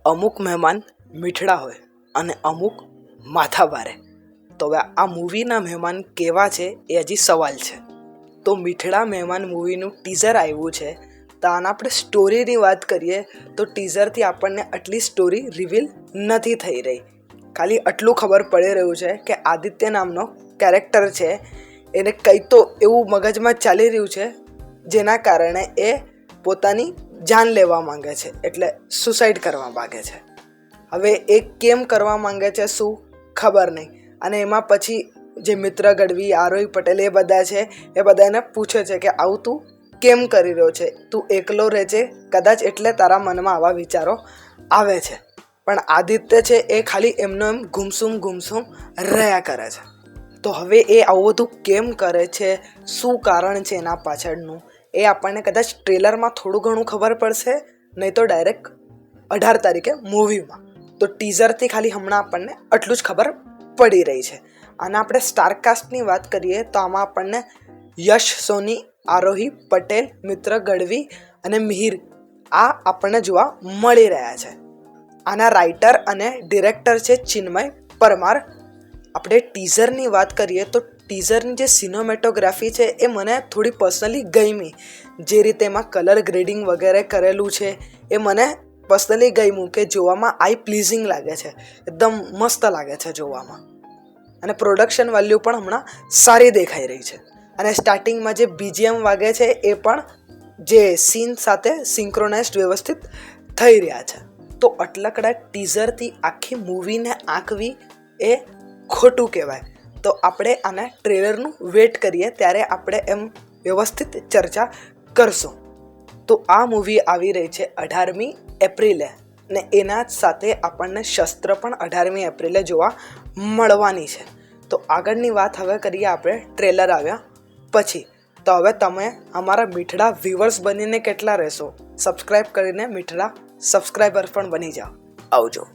અમુક મહેમાન મીઠડા હોય અને અમુક માથાભારે. તો હવે આ મૂવીના મહેમાન કેવા છે એ હજી સવાલ છે. તો મીઠડા મહેમાન મૂવીનું ટીઝર આવ્યું છે. તો આના આપણે સ્ટોરીની વાત કરીએ તો ટીઝરથી આપણને આટલી સ્ટોરી રિવીલ નથી થઈ રહી. ખાલી આટલું ખબર પડી રહ્યું છે કે આદિત્ય નામનો કેરેક્ટર છે એને કંઈ તો એવું મગજમાં ચાલી રહ્યું છે જેના કારણે એ પોતાની જાન લેવા માંગે છે, એટલે સુસાઇડ કરવા માંગે છે. હવે એ કેમ કરવા માંગે છે શું ખબર નહીં. અને એમાં પછી જે મિત્ર ગઢવી, આરોહી પટેલ એ બધા છે એ બધા એને પૂછે છે કે આવું તું કેમ કરી રહ્યો છે, તું એકલો રહે છે કદાચ એટલે તારા મનમાં આવા વિચારો આવે છે. પણ આદિત્ય છે એ ખાલી એમનો એમ ગુમસુમ રહ્યા કરે છે. તો હવે એ આવું બધું કેમ કરે છે, શું કારણ છે એના પાછળનું, એ આપણને કદાચ ટ્રેલરમાં થોડું ઘણું ખબર પડશે, નહીં તો ડાયરેક્ટ 18 તારીખે મૂવીમાં. તો ટીઝરથી ખાલી હમણાં આપણને આટલું જ ખબર પડી રહી છે. અને આપણે સ્ટારકાસ્ટની વાત કરીએ તો આમાં આપણને યશ સોની, આરોહી પટેલ, મિત્ર ગઢવી અને મિહિર આ આપણને જોવા મળી રહ્યા છે. આના રાઇટર અને ડિરેક્ટર છે ચિન્મય પરમાર. આપણે ટીઝરની વાત કરીએ તો ટીઝરની જે સિનેમેટોગ્રાફી છે એ મને થોડી પર્સનલી ગમી. જે રીતે એમાં કલર ગ્રેડિંગ વગેરે કરેલું છે એ મને પર્સનલી ગમ્યું, કે જોવામાં આઈ પ્લીઝિંગ લાગે છે, એકદમ મસ્ત લાગે છે જોવામાં. અને પ્રોડક્શન વેલ્યુ પણ હમણાં સારી દેખાઈ રહી છે. અને સ્ટાર્ટિંગમાં જે બીજીએમ વાગે છે એ પણ જે સીન સાથે સિંક્રોનાઇઝડ વ્યવસ્થિત થઈ રહ્યા છે. તો અટલકડા ટીઝરથી આખી મૂવીને આંકવી એ ખોટું કહેવાય. તો આપણે આના ટ્રેલરનું વેટ કરીએ ત્યારે આપણે એમ વ્યવસ્થિત ચર્ચા કરશું. તો આ મૂવી આવી રહી છે 18મી એપ્રિલે, ને એના જ સાથે આપણને શસ્ત્ર પણ 18મી એપ્રિલે જોવા મળવાની છે. તો આગળની વાત હવે કરીએ આપણે ટ્રેલર આવ્યા પછી. તો હવે તમે અમારા મીઠડા વ્યુઅર્સ બનીને કેટલા રહેશો? સબસ્ક્રાઈબ કરીને મીઠડા સબસ્ક્રાઈબર પણ બની જાઓ. આવજો.